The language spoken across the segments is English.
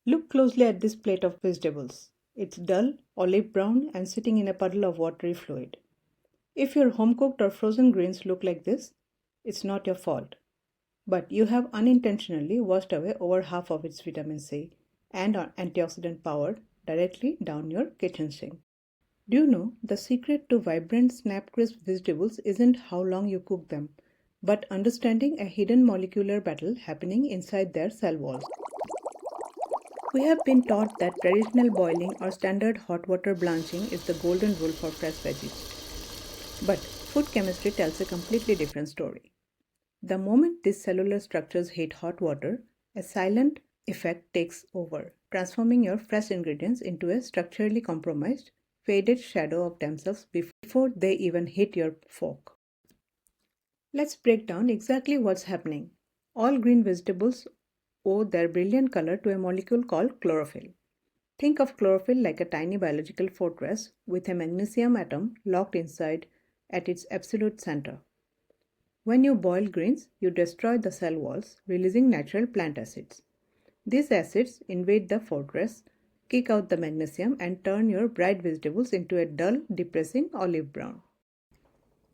Look closely at this plate of vegetables. It's dull, olive brown and sitting in a puddle of watery fluid. If your home cooked or frozen greens look like this, it's not your fault. But you have unintentionally washed away over half of its vitamin C and antioxidant power directly down your kitchen sink. Do you know the secret to vibrant snap crisp vegetables isn't how long you cook them, but understanding a hidden molecular battle happening inside their cell walls? We have been taught that traditional boiling or standard hot water blanching is the golden rule for fresh veggies. But food chemistry tells a completely different story. The moment these cellular structures hit hot water, a silent effect takes over, transforming your fresh ingredients into a structurally compromised, faded shadow of themselves before they even hit your fork. Let's break down exactly what's happening. All green vegetables owe their brilliant color to a molecule called chlorophyll. Think of chlorophyll like a tiny biological fortress with a magnesium atom locked inside at its absolute center. When you boil greens, you destroy the cell walls, releasing natural plant acids. These acids invade the fortress, kick out the magnesium, and turn your bright vegetables into a dull, depressing olive brown.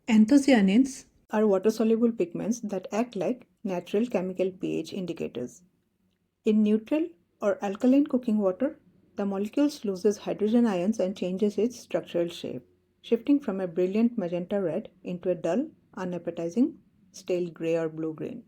Anthocyanins are water-soluble pigments that act like natural chemical pH indicators. In neutral or alkaline cooking water, the molecules loses hydrogen ions and changes its structural shape, shifting from a brilliant magenta red into a dull, unappetizing, stale gray or blue-green.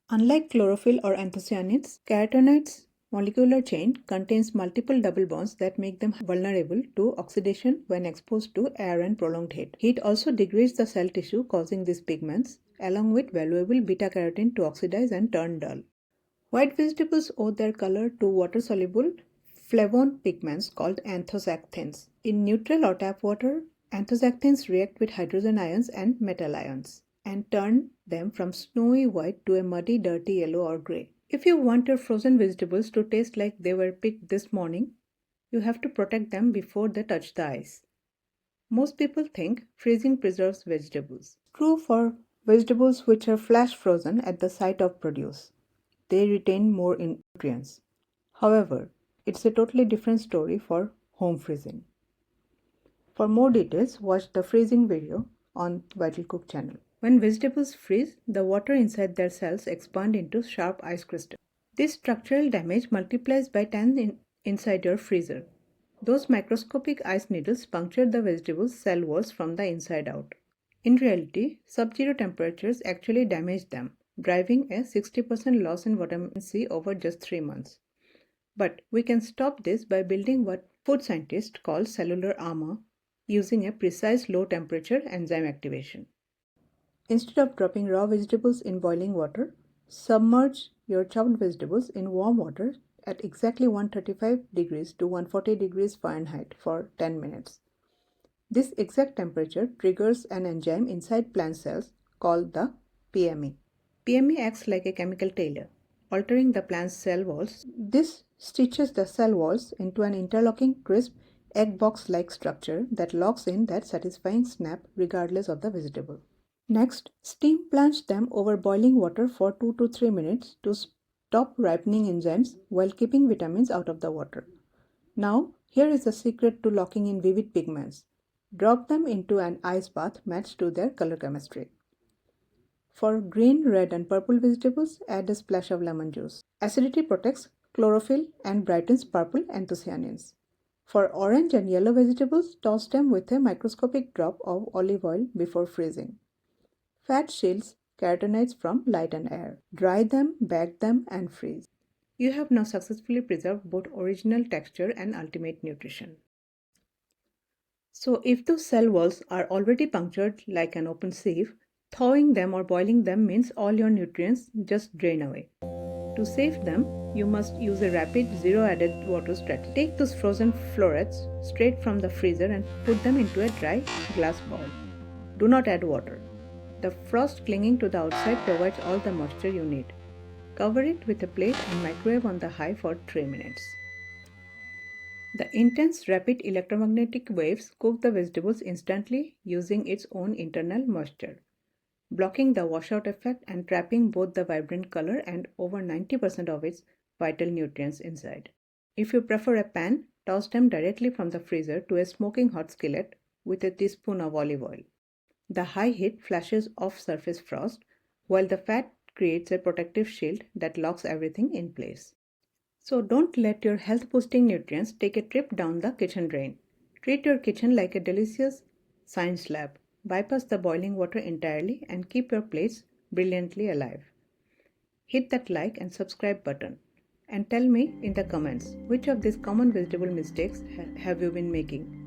Unlike chlorophyll or anthocyanins, carotenoids' molecular chain contains multiple double bonds that make them vulnerable to oxidation when exposed to air and prolonged heat. Heat also degrades the cell tissue, causing these pigments, along with valuable beta-carotene, to oxidize and turn dull. White vegetables owe their color to water-soluble flavone pigments called anthocyanins. In neutral or tap water, anthocyanins react with hydrogen ions and metal ions and turn them from snowy white to a muddy, dirty yellow or gray. If you want your frozen vegetables to taste like they were picked this morning, you have to protect them before they touch the ice. Most people think freezing preserves vegetables. True for vegetables which are flash frozen at the site of produce. They retain more nutrients. However, it's a totally different story for home freezing. For more details, watch the freezing video on Vital Cook channel. When vegetables freeze, the water inside their cells expand into sharp ice crystals. This structural damage multiplies by 10 inside your freezer. Those microscopic ice needles puncture the vegetables' cell walls from the inside out. In reality, sub-zero temperatures actually damage them, driving a 60% loss in vitamin C over just 3 months. But we can stop this by building what food scientists call cellular armor, using a precise low-temperature enzyme activation. Instead of dropping raw vegetables in boiling water, submerge your chopped vegetables in warm water at exactly 135 degrees to 140 degrees Fahrenheit for 10 minutes. This exact temperature triggers an enzyme inside plant cells called the PME. PME acts like a chemical tailor, altering the plant's cell walls. This stitches the cell walls into an interlocking, crisp, egg box-like structure that locks in that satisfying snap regardless of the vegetable. Next, steam blanch them over boiling water for 2 to 3 minutes to stop ripening enzymes while keeping vitamins out of the water. Now, here is the secret to locking in vivid pigments. Drop them into an ice bath matched to their color chemistry. For green, red and purple vegetables, add a splash of lemon juice. Acidity protects chlorophyll and brightens purple anthocyanins. For orange and yellow vegetables, toss them with a microscopic drop of olive oil before freezing. Fat shields carotenoids from light and air. Dry them, bag them and freeze. You have now successfully preserved both original texture and ultimate nutrition. So if those cell walls are already punctured like an open sieve, thawing them or boiling them means all your nutrients just drain away. To save them, you must use a rapid zero added water strategy. Take those frozen florets straight from the freezer and put them into a dry glass bowl. Do not add water. The frost clinging to the outside provides all the moisture you need. Cover it with a plate and microwave on the high for 3 minutes. The intense rapid electromagnetic waves cook the vegetables instantly using its own internal moisture, blocking the washout effect and trapping both the vibrant color and over 90% of its vital nutrients inside. If you prefer a pan, toss them directly from the freezer to a smoking hot skillet with a teaspoon of olive oil. The high heat flashes off surface frost, while the fat creates a protective shield that locks everything in place. So don't let your health-boosting nutrients take a trip down the kitchen drain. Treat your kitchen like a delicious science lab. Bypass the boiling water entirely and keep your plates brilliantly alive. Hit that like and subscribe button. And tell me in the comments which of these common vegetable mistakes have you been making.